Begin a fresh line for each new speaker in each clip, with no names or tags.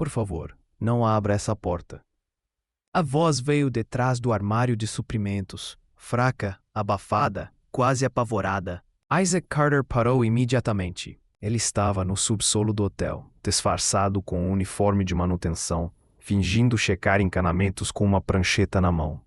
Por favor, não abra essa porta. A voz veio detrás do armário de suprimentos, fraca, abafada, quase apavorada. Isaac Carter parou imediatamente. Ele estava no subsolo do hotel, disfarçado com um uniforme de manutenção, fingindo checar encanamentos com uma prancheta na mão.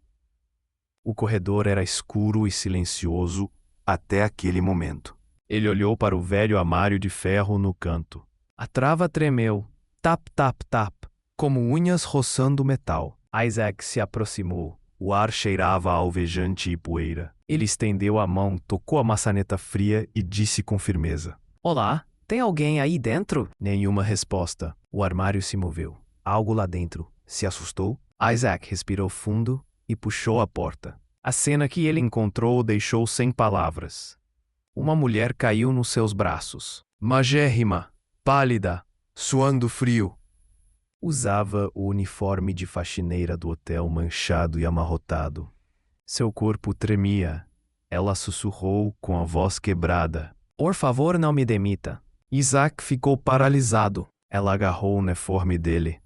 O corredor era escuro e silencioso até aquele momento. Ele olhou para o velho armário de ferro no canto. A trava tremeu, tap, tap, tap, como unhas roçando o metal. Isaac se aproximou. O ar cheirava a alvejante e poeira. Ele estendeu a mão, tocou a maçaneta fria e disse com firmeza: "Olá, tem alguém aí dentro?" Nenhuma resposta. O armário se moveu. Algo lá dentro. Se assustou? Isaac respirou fundo e puxou a porta. A cena que ele encontrou o deixou sem palavras. Uma mulher caiu nos seus braços. Magérrima, pálida, suando frio. Usava o uniforme de faxineira do hotel manchado e amarrotado. Seu corpo tremia. Ela sussurrou com a voz quebrada: "Por favor, não me demita." Isaac ficou paralisado. Ela agarrou o uniforme dele.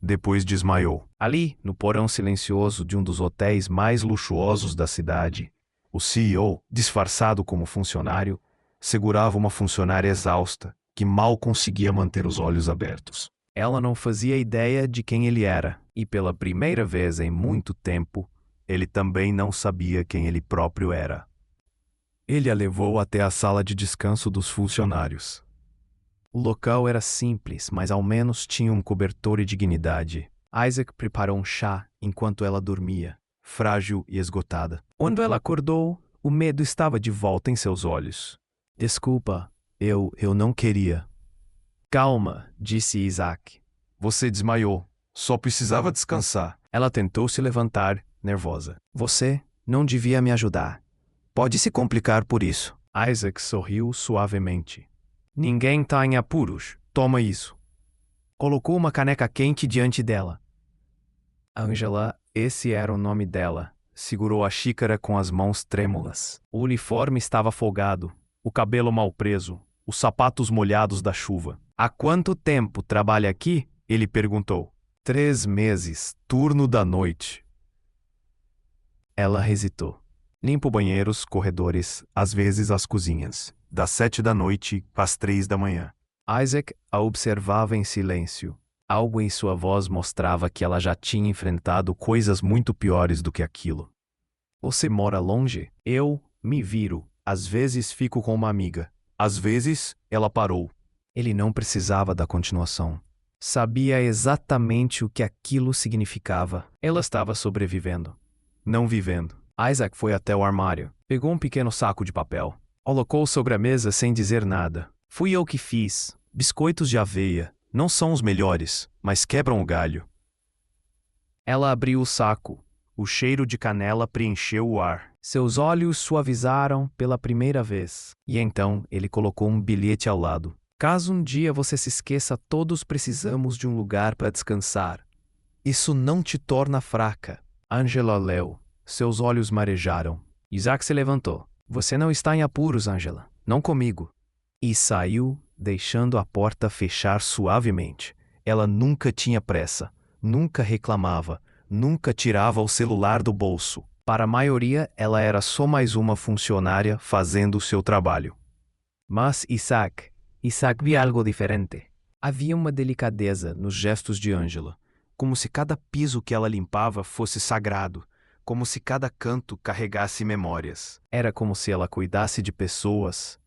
Depois desmaiou. Ali, no porão silencioso de um dos hotéis mais luxuosos da cidade, o CEO, disfarçado como funcionário, segurava uma funcionária exausta que mal conseguia manter os olhos abertos. Ela não fazia ideia de quem ele era, e pela primeira vez em muito tempo, ele também não sabia quem ele próprio era. Ele a levou até a sala de descanso dos funcionários. O local era simples, mas ao menos tinha um cobertor e dignidade. Isaac preparou um chá enquanto ela dormia, frágil e esgotada. Quando ela acordou, o medo estava de volta em seus olhos. "Desculpa, eu não queria." "Calma", disse Isaac. "Você desmaiou. Só precisava descansar." Ela tentou se levantar, nervosa. "Você não devia me ajudar. Pode se complicar por isso." Isaac sorriu suavemente. "Ninguém tá em apuros. Toma isso." Colocou uma caneca quente diante dela. Angela, esse era o nome dela, segurou a xícara com as mãos trêmulas. O uniforme estava folgado, o cabelo mal preso, os sapatos molhados da chuva. "Há quanto tempo trabalha aqui?" ele perguntou. 3 meses, turno da noite." Ela hesitou. "Limpo banheiros, corredores, às vezes as cozinhas. Das 7 da noite às 3 da manhã." Isaac a observava em silêncio. Algo em sua voz mostrava que ela já tinha enfrentado coisas muito piores do que aquilo. "Você mora longe?" "Eu me viro. Às vezes fico com uma amiga." "Às vezes," ela parou. Ele não precisava da continuação. Sabia exatamente o que aquilo significava. Ela estava sobrevivendo, não vivendo. Isaac foi até o armário, pegou um pequeno saco de papel, colocou sobre a mesa sem dizer nada. "Fui eu que fiz. Biscoitos de aveia. Não são os melhores, mas quebram o galho." Ela abriu o saco. O cheiro de canela preencheu o ar. Seus olhos suavizaram pela primeira vez. E então ele colocou um bilhete ao lado. "Caso um dia você se esqueça, todos precisamos de um lugar para descansar. Isso não te torna fraca." Angela leu. Seus olhos marejaram. Isaac se levantou. "Você não está em apuros, Angela. Não comigo." E saiu, deixando a porta fechar suavemente. Ela nunca tinha pressa, nunca reclamava, nunca tirava o celular do bolso. Para a maioria, ela era só mais uma funcionária fazendo o seu trabalho. Mas Isaac via algo diferente. Havia uma delicadeza nos gestos de Angela, como se cada piso que ela limpava fosse sagrado, como se cada canto carregasse memórias. Era como se ela cuidasse de pessoas,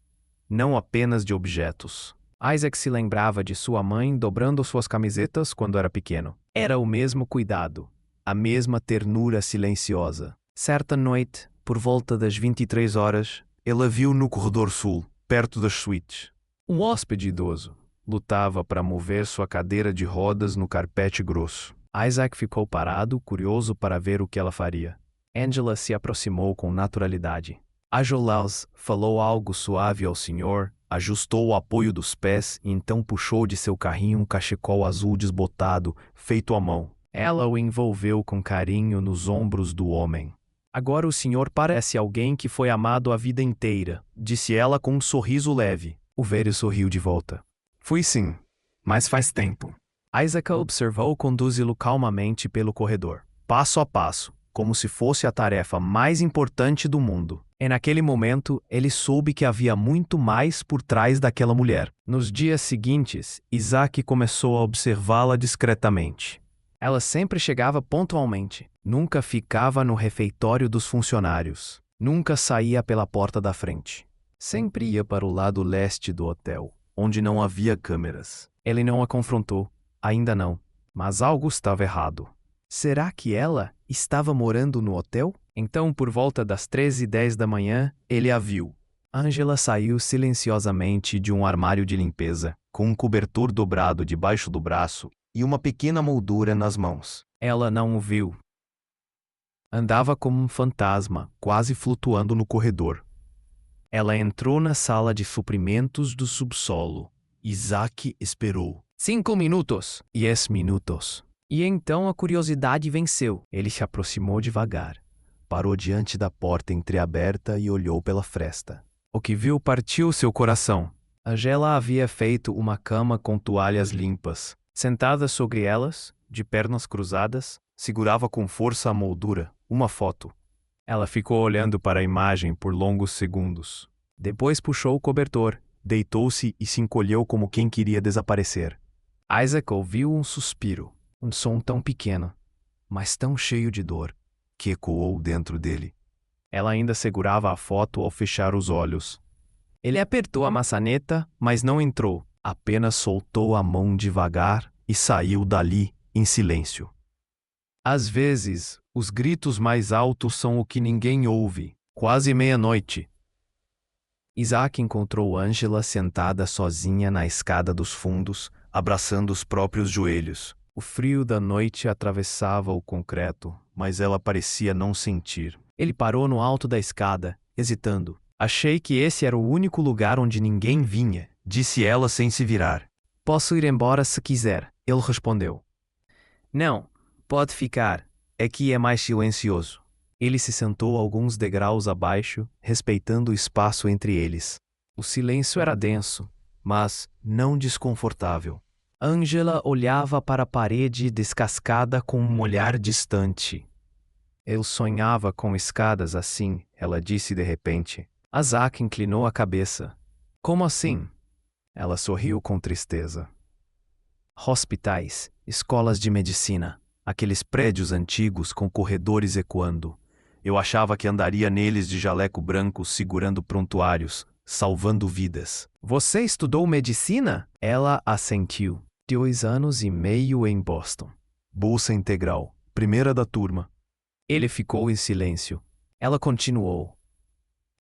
não apenas de objetos. Isaac se lembrava de sua mãe dobrando suas camisetas quando era pequeno. Era o mesmo cuidado, a mesma ternura silenciosa. Certa noite, por volta das 23 horas, ele a viu no corredor sul, perto das suítes. Um hóspede idoso lutava para mover sua cadeira de rodas no carpete grosso. Isaac ficou parado, curioso para ver o que ela faria. Angela se aproximou com naturalidade. Ajolaus falou algo suave ao senhor, ajustou o apoio dos pés e então puxou de seu carrinho um cachecol azul desbotado, feito à mão. Ela o envolveu com carinho nos ombros do homem. "Agora o senhor parece alguém que foi amado a vida inteira", disse ela com um sorriso leve. O velho sorriu de volta. "Fui sim, mas faz tempo." Isaac observou conduzi-lo calmamente pelo corredor, passo a passo, como se fosse a tarefa mais importante do mundo. E naquele momento, ele soube que havia muito mais por trás daquela mulher. Nos dias seguintes, Isaac começou a observá-la discretamente. Ela sempre chegava pontualmente, nunca ficava no refeitório dos funcionários, nunca saía pela porta da frente. Sempre ia para o lado leste do hotel, onde não havia câmeras. Ele não a confrontou, ainda não, mas algo estava errado. Será que ela estava morando no hotel? Então, por volta das 13h10 da manhã, ele a viu. Angela saiu silenciosamente de um armário de limpeza, com um cobertor dobrado debaixo do braço e uma pequena moldura nas mãos. Ela não o viu. Andava como um fantasma, quase flutuando no corredor. Ela entrou na sala de suprimentos do subsolo. Isaac esperou. 5 minutos. 10 minutos. E então a curiosidade venceu. Ele se aproximou devagar. Parou diante da porta entreaberta e olhou pela fresta. O que viu partiu seu coração. Angela havia feito uma cama com toalhas limpas. Sentada sobre elas, de pernas cruzadas, segurava com força a moldura, uma foto. Ela ficou olhando para a imagem por longos segundos. Depois puxou o cobertor, deitou-se e se encolheu como quem queria desaparecer. Isaac ouviu um suspiro, um som tão pequeno, mas tão cheio de dor, que ecoou dentro dele. Ela ainda segurava a foto ao fechar os olhos. Ele apertou a maçaneta, mas não entrou. Apenas soltou a mão devagar e saiu dali, em silêncio. Às vezes, os gritos mais altos são o que ninguém ouve. Quase meia-noite. Isaac encontrou Angela sentada sozinha na escada dos fundos, abraçando os próprios joelhos. O frio da noite atravessava o concreto, mas ela parecia não sentir. Ele parou no alto da escada, hesitando. Achei que esse era o único lugar onde ninguém vinha, disse ela sem se virar. Posso ir embora se quiser, ele respondeu. Não, pode ficar. Aqui é mais silencioso. Ele se sentou alguns degraus abaixo, respeitando o espaço entre eles. O silêncio era denso, mas não desconfortável. Angela olhava para a parede descascada com um olhar distante. Eu sonhava com escadas assim, ela disse de repente. Isaac inclinou a cabeça. Como assim? Ela sorriu com tristeza. Hospitais, escolas de medicina, aqueles prédios antigos com corredores ecoando. Eu achava que andaria neles de jaleco branco segurando prontuários, salvando vidas. Você estudou medicina? Ela assentiu. 2 anos e meio em Boston. Bolsa integral, primeira da turma. Ele ficou em silêncio. Ela continuou.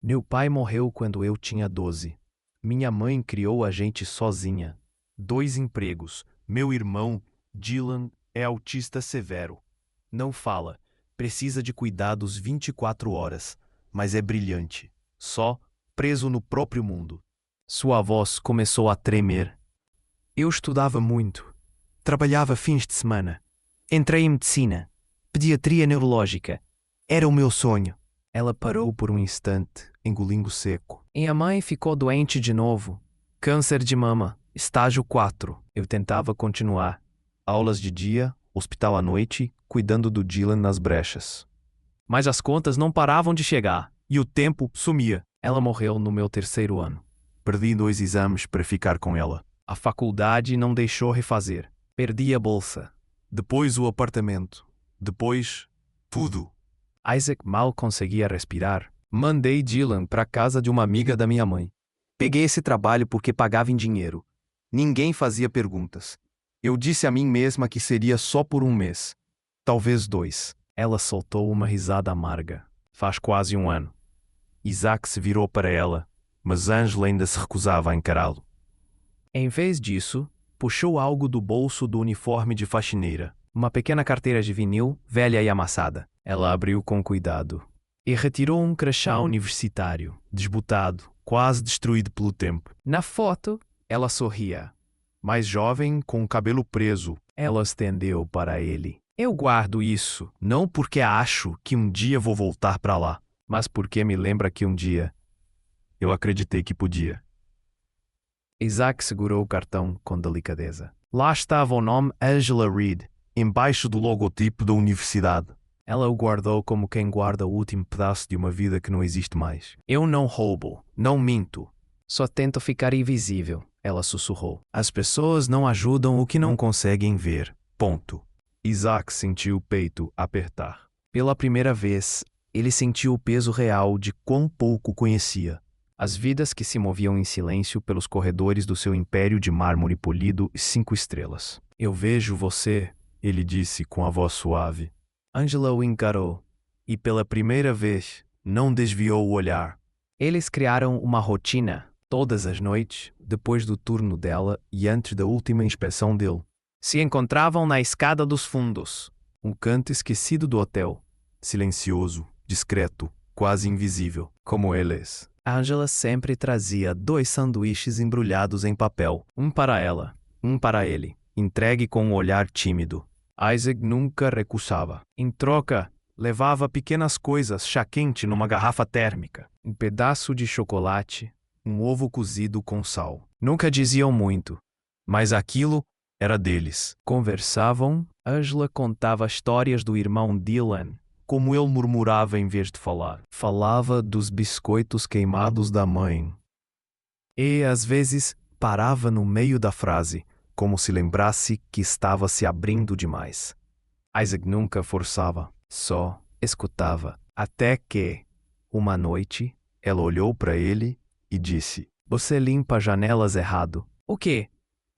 Meu pai morreu quando eu tinha 12. Minha mãe criou a gente sozinha. 2 empregos. Meu irmão, Dylan, é autista severo. Não fala. Precisa de cuidados 24 horas, mas é brilhante. Só, preso no próprio mundo. Sua voz começou a tremer. Eu estudava muito. Trabalhava fins de semana. Entrei em medicina. Pediatria neurológica. Era o meu sonho. Ela parou por um instante, engolindo seco. E a mãe ficou doente de novo. Câncer de mama, estágio 4. Eu tentava continuar. Aulas de dia, hospital à noite, cuidando do Dylan nas brechas. Mas as contas não paravam de chegar, e o tempo sumia. Ela morreu no meu 3º ano. Perdi 2 exames para ficar com ela. A faculdade não deixou refazer. Perdi a bolsa. Depois o apartamento. Depois, tudo. Isaac mal conseguia respirar. Mandei Dylan para casa de uma amiga da minha mãe. Peguei esse trabalho porque pagava em dinheiro. Ninguém fazia perguntas. Eu disse a mim mesma que seria só por 1 mês. Talvez 2. Ela soltou uma risada amarga. Faz quase 1 ano. Isaac se virou para ela, mas Angela ainda se recusava a encará-lo. Em vez disso, puxou algo do bolso do uniforme de faxineira. Uma pequena carteira de vinil, velha e amassada. Ela abriu com cuidado. E retirou um crachá universitário, desbotado, quase destruído pelo tempo. Na foto, ela sorria. Mais jovem, com o cabelo preso, ela estendeu para ele. Eu guardo isso, não porque acho que um dia vou voltar para lá, mas porque me lembra que um dia eu acreditei que podia. Isaac segurou o cartão com delicadeza. Lá estava o nome Angela Reed,
embaixo do logotipo da universidade.
Ela o guardou como quem guarda o último pedaço de uma vida que não existe mais. Eu não roubo, não minto. Só tento ficar invisível, ela sussurrou.
As pessoas não ajudam o que não conseguem ver. Ponto. Isaac sentiu o peito apertar.
Pela primeira vez, ele sentiu o peso real de quão pouco conhecia. As vidas que se moviam em silêncio pelos corredores do seu império de mármore polido e 5 estrelas.
Eu vejo você, ele disse com a voz suave.
Angela o encarou,
e pela primeira vez não desviou o olhar.
Eles criaram uma rotina, todas as noites, depois do turno dela e antes da última inspeção dele. Se encontravam na escada dos fundos,
um canto esquecido do hotel, silencioso, discreto, quase invisível, como eles.
Angela sempre trazia 2 sanduíches embrulhados em papel, um para ela, um para ele, entregue com um olhar tímido.
Isaac nunca recusava.
Em troca,
levava pequenas coisas, chá quente numa garrafa térmica,
um pedaço de chocolate,
um ovo cozido com sal.
Nunca diziam muito,
mas aquilo era deles.
Conversavam, Angela contava histórias do irmão Dylan,
como ele murmurava em vez de falar.
Falava dos biscoitos queimados da mãe.
E, às vezes, parava no meio da frase, como se lembrasse que estava se abrindo demais.
Isaac nunca forçava, só escutava, até que, uma noite,
ela olhou para ele e disse:
Você limpa janelas errado.
O quê?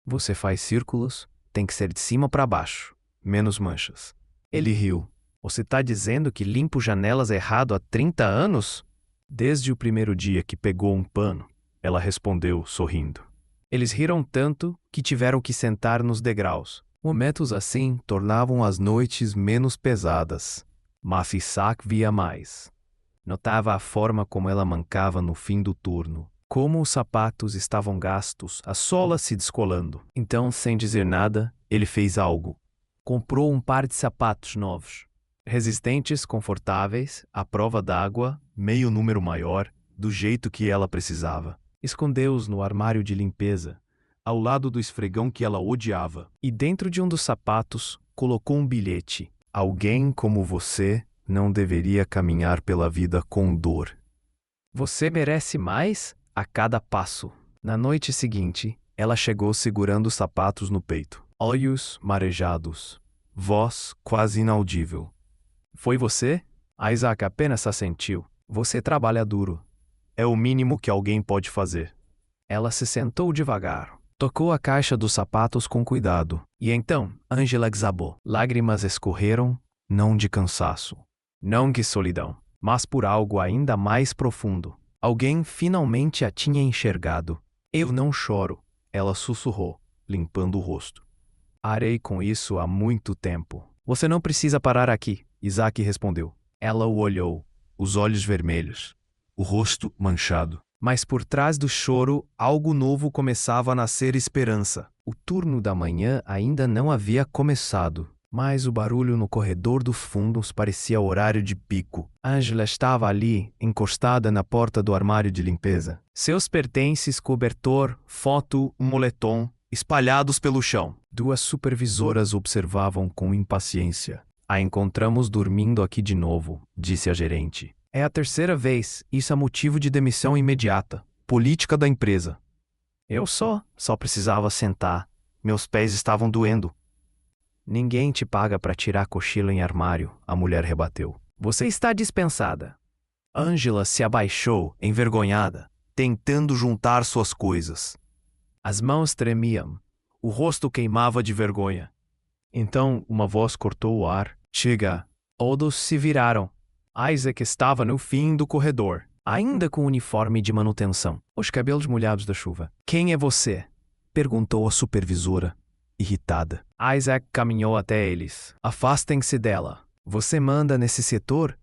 Você faz círculos, tem que ser de cima para baixo,
menos manchas.
Ele riu. Você tá dizendo que limpo janelas errado há 30 anos?
Desde o primeiro dia que pegou um pano, ela respondeu, sorrindo.
Eles riram tanto que tiveram que sentar nos degraus.
Momentos assim tornavam as noites menos pesadas, mas Isaac via mais.
Notava a forma como ela mancava no fim do turno, como os sapatos estavam gastos, a sola se descolando. Então, sem dizer nada, ele fez algo. Comprou um par de sapatos novos. Resistentes, confortáveis, à prova d'água,
meio número maior, do jeito que ela precisava.
Escondeu-os no armário de limpeza,
ao lado do esfregão que ela odiava.
E dentro de um dos sapatos, colocou um bilhete.
Alguém como você não deveria caminhar pela vida com dor.
Você merece mais a cada passo. Na noite seguinte, ela chegou segurando os sapatos no peito.
Olhos marejados. Voz quase inaudível.
Foi você? Isaac apenas assentiu. Você trabalha duro.
É o mínimo que alguém pode fazer.
Ela se sentou devagar. Tocou a caixa dos sapatos com cuidado. E então, Angela exabou. Lágrimas escorreram,
não de cansaço.
Não de solidão, mas por algo ainda mais profundo. Alguém finalmente a tinha enxergado. Eu não choro, ela sussurrou, limpando o rosto. Arei com isso há muito tempo. Você não precisa parar aqui, Isaac respondeu. Ela o olhou,
os olhos vermelhos, o rosto manchado.
Mas por trás do choro, algo novo começava a nascer esperança. O turno da manhã ainda não havia começado, mas o barulho no corredor dos fundos parecia horário de pico. Angela estava ali, encostada na porta do armário de limpeza. Seus pertences, cobertor, foto, moletom, espalhados pelo chão. 2 supervisoras observavam com impaciência. A encontramos dormindo aqui de novo, disse a gerente. É a 3ª vez, isso é motivo de demissão imediata. Política da empresa. Eu só precisava sentar. Meus pés estavam doendo. Ninguém te paga para tirar cochilo em armário, a mulher rebateu. Você está dispensada. Angela se abaixou, envergonhada,
tentando juntar suas coisas.
As mãos tremiam, o rosto queimava de vergonha. Então uma voz cortou o ar. Chega. Todos se viraram. Isaac estava no fim do corredor, ainda com o uniforme de manutenção, os cabelos molhados da chuva. Quem é você? Perguntou a supervisora, irritada. Isaac caminhou até eles. Afastem-se dela. Você manda nesse setor?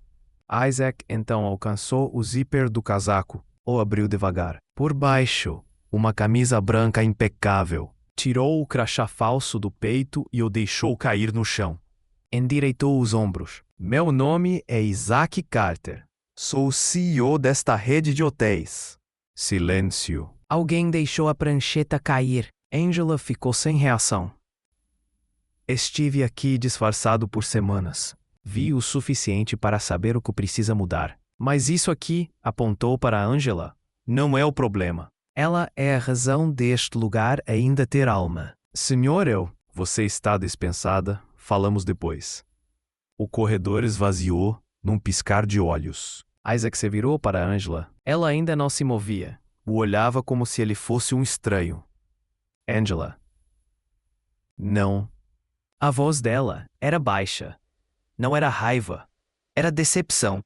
Isaac então alcançou o zíper do casaco, o abriu devagar. Por baixo, uma camisa branca impecável. Tirou o crachá falso do peito e o deixou cair no chão. Endireitou os ombros. Meu nome é Isaac Carter. Sou o CEO desta rede de hotéis.
Silêncio.
Alguém deixou a prancheta cair. Angela ficou sem reação. Estive aqui disfarçado por semanas. Vi o suficiente para saber o que precisa mudar. Mas isso aqui, apontou para Angela, não é o problema. Ela é a razão deste lugar ainda ter alma.
Senhor, você está dispensada, falamos depois. O corredor esvaziou num piscar de olhos.
Isaac se virou para Angela. Ela ainda não se movia.
O olhava como se ele fosse um estranho.
Angela. Não. A voz dela era baixa. Não era raiva. Era decepção.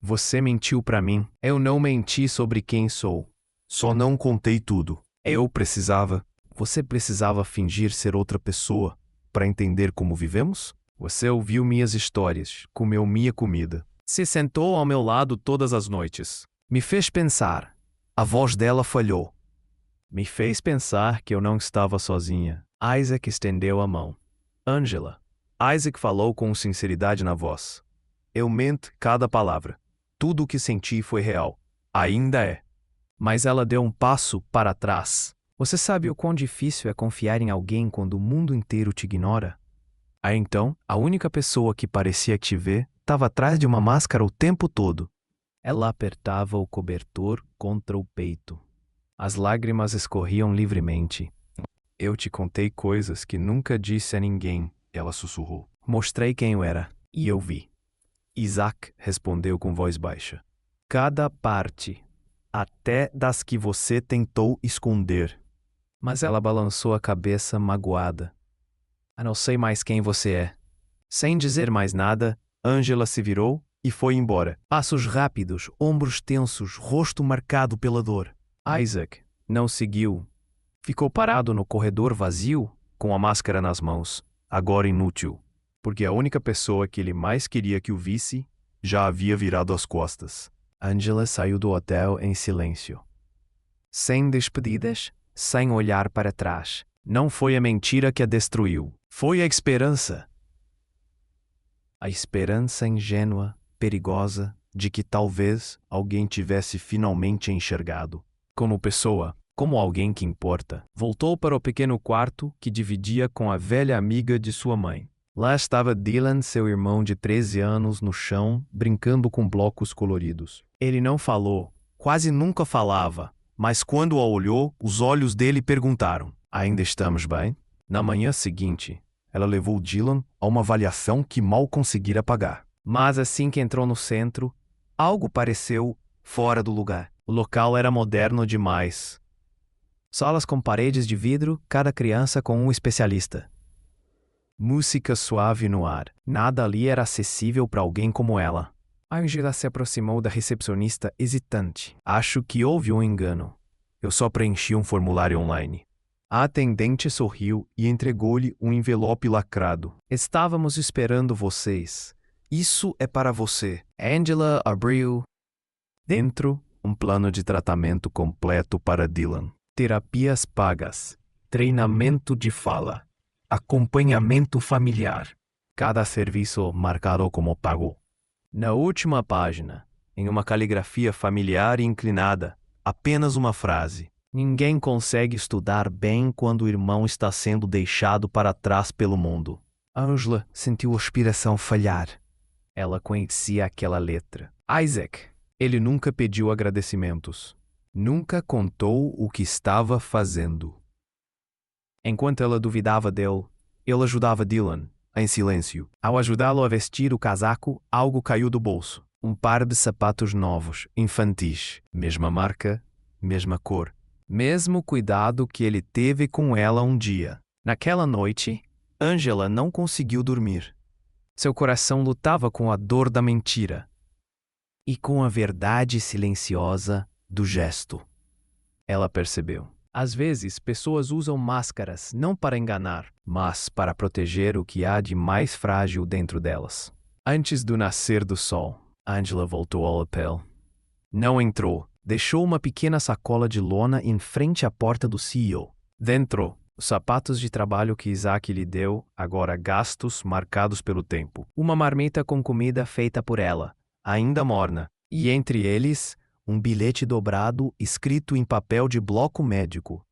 Você mentiu para mim.
Eu não menti sobre quem sou.
Só não contei tudo.
Eu precisava.
Você precisava fingir ser outra pessoa para entender como vivemos? Você ouviu minhas histórias, comeu minha comida.
Se sentou ao meu lado todas as noites.
Me fez pensar. A voz dela falhou.
Me fez pensar que eu não estava sozinha. Isaac estendeu a mão.
Angela. Isaac falou com sinceridade na voz. Eu mento cada palavra. Tudo o que senti foi real. Ainda é.
Mas ela deu um passo para trás. Você sabe o quão difícil é confiar em alguém quando o mundo inteiro te ignora?
Aí então, a única pessoa que parecia te ver estava atrás de uma máscara o tempo todo.
Ela apertava o cobertor contra o peito. As lágrimas escorriam livremente.
Eu te contei coisas que nunca disse a ninguém, ela sussurrou.
Mostrei quem eu era, e eu vi.
Isaac respondeu com voz baixa.
Cada parte,
até das que você tentou esconder.
Mas ela balançou a cabeça magoada. Eu não sei mais quem você é. Sem dizer mais nada,
Angela se virou e foi embora.
Passos rápidos, ombros tensos, rosto marcado pela dor.
Isaac não seguiu. Ficou parado no corredor vazio, com a máscara nas mãos, agora inútil, porque a única pessoa que ele mais queria que o visse já havia virado as costas.
Angela saiu do hotel em silêncio. Sem despedidas, sem olhar para trás.
Não foi a mentira que a destruiu. Foi a esperança.
A esperança ingênua, perigosa,
de que talvez alguém tivesse finalmente enxergado.
Como pessoa, como alguém que importa. Voltou para o pequeno quarto que dividia com a velha amiga de sua mãe. Lá estava Dylan, seu irmão de 13 anos, no chão, brincando com blocos coloridos.
Ele não falou, quase nunca falava, mas quando a olhou, os olhos dele perguntaram: ainda estamos bem? Na manhã seguinte, ela levou Dylan a uma avaliação que mal conseguira pagar.
Mas assim que entrou no centro, algo pareceu fora do lugar. O local era moderno demais. Salas com paredes de vidro, cada criança com um especialista. Música suave no ar. Nada ali era acessível para alguém como ela. Angela se aproximou da recepcionista hesitante.
Acho que houve um engano. Eu só preenchi um formulário online. A atendente sorriu e entregou-lhe um envelope lacrado.
Estávamos esperando vocês.
Isso é para você.
Angela abriu.
Dentro, um plano de tratamento completo para Dylan.
Terapias pagas. Treinamento de fala. Acompanhamento familiar.
Cada serviço marcado como pago. Na última página, em uma caligrafia familiar e inclinada, apenas uma frase.
Ninguém consegue estudar bem quando o irmão está sendo deixado para trás pelo mundo.
Angela sentiu a respiração falhar.
Ela conhecia aquela letra.
Isaac. Ele nunca pediu agradecimentos. Nunca contou o que estava fazendo.
Enquanto ela duvidava dele,
ele ajudava Dylan, em silêncio.
Ao ajudá-lo a vestir o casaco, algo caiu do bolso.
Um par de sapatos novos, infantis. Mesma marca, mesma cor. Mesmo cuidado que ele teve com ela um dia.
Naquela noite,
Angela não conseguiu dormir.
Seu coração lutava com a dor da mentira e com a verdade silenciosa do gesto. Ela percebeu. Às vezes, pessoas usam máscaras não para enganar,
mas para proteger o que há de mais frágil dentro delas.
Antes do nascer do sol,
Angela voltou ao lapel.
Não entrou. Deixou uma pequena sacola de lona em frente à porta do CEO. Dentro, os sapatos de trabalho que Isaac lhe deu, agora gastos, marcados pelo tempo. Uma marmita com comida feita por ela, ainda morna. E entre eles, um bilhete dobrado escrito em papel de bloco médico.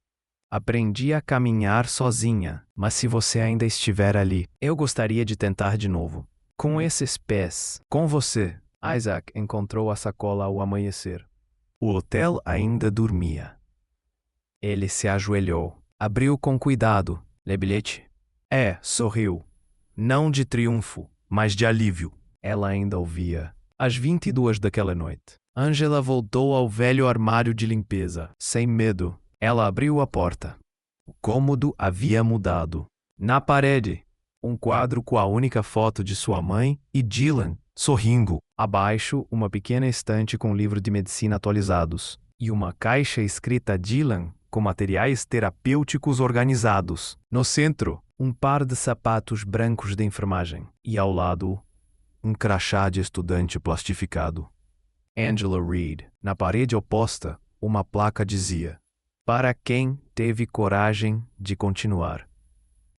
Aprendi a caminhar sozinha, mas se você ainda estiver ali, eu gostaria de tentar de novo. Com esses pés. Com você. Isaac encontrou a sacola ao amanhecer.
O hotel ainda dormia.
Ele se ajoelhou. Abriu com cuidado. "Le bilhete?"
Sorriu. Não de triunfo, mas de alívio.
Ela ainda ouvia. Às 22 daquela noite, Angela voltou ao velho armário de limpeza. Sem medo, ela abriu a porta. O cômodo havia mudado. Na parede, um quadro com a única foto de sua mãe e Dylan, sorrindo. Abaixo, uma pequena estante com livros de medicina atualizados. E uma caixa escrita Dylan, com materiais terapêuticos organizados. No centro, um par de sapatos brancos de enfermagem. E ao lado,
um crachá de estudante plastificado.
Angela Reed. Na parede oposta, uma placa dizia: "Para quem teve coragem de continuar."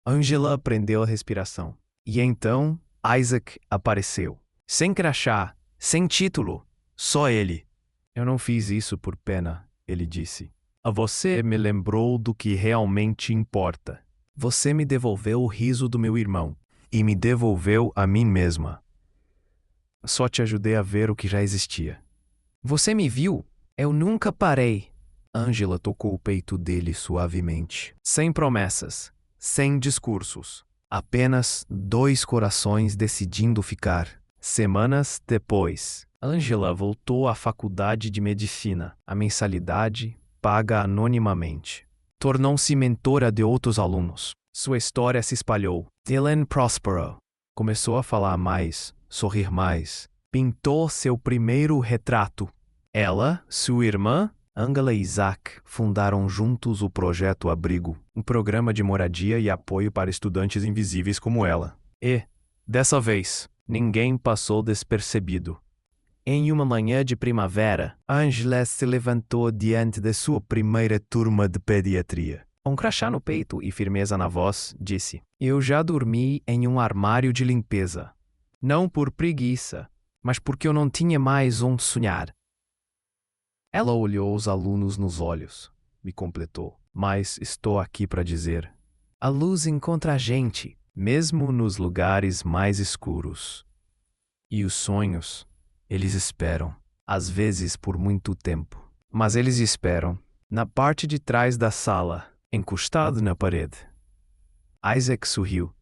Angela prendeu a respiração. E então, Isaac apareceu. Sem crachá, sem título, só ele. "Eu não fiz isso por pena", ele disse. "Você me lembrou do que realmente importa. Você me devolveu o riso do meu irmão."
E me devolveu a mim mesma.
"Só te ajudei a ver o que já existia." "Você me viu? Eu nunca parei." Angela tocou o peito dele suavemente. Sem promessas, sem discursos. Apenas dois corações decidindo ficar. Semanas depois, Angela voltou à faculdade de medicina. A mensalidade, paga anonimamente. Tornou-se mentora de outros alunos. Sua história se espalhou. Dylan prosperou. Começou a falar mais, sorrir mais. Pintou seu primeiro retrato. Ela, sua irmã, Angela e Isaac fundaram juntos o Projeto Abrigo, um programa de moradia e apoio para estudantes invisíveis como ela. E, dessa vez, ninguém passou despercebido. Em uma manhã de primavera, Angela se levantou diante de sua primeira turma de pediatria. Um crachá no peito e firmeza na voz, disse: "Eu já dormi em um armário de limpeza. Não por preguiça, mas porque eu não tinha mais onde sonhar." Ela olhou os alunos nos olhos, me completou. "Mas estou aqui para dizer: a luz encontra a gente, mesmo nos lugares mais escuros. E os sonhos, eles esperam, às vezes por muito tempo. Mas eles esperam, na parte de trás da sala, encostado na parede." Isaac sorriu.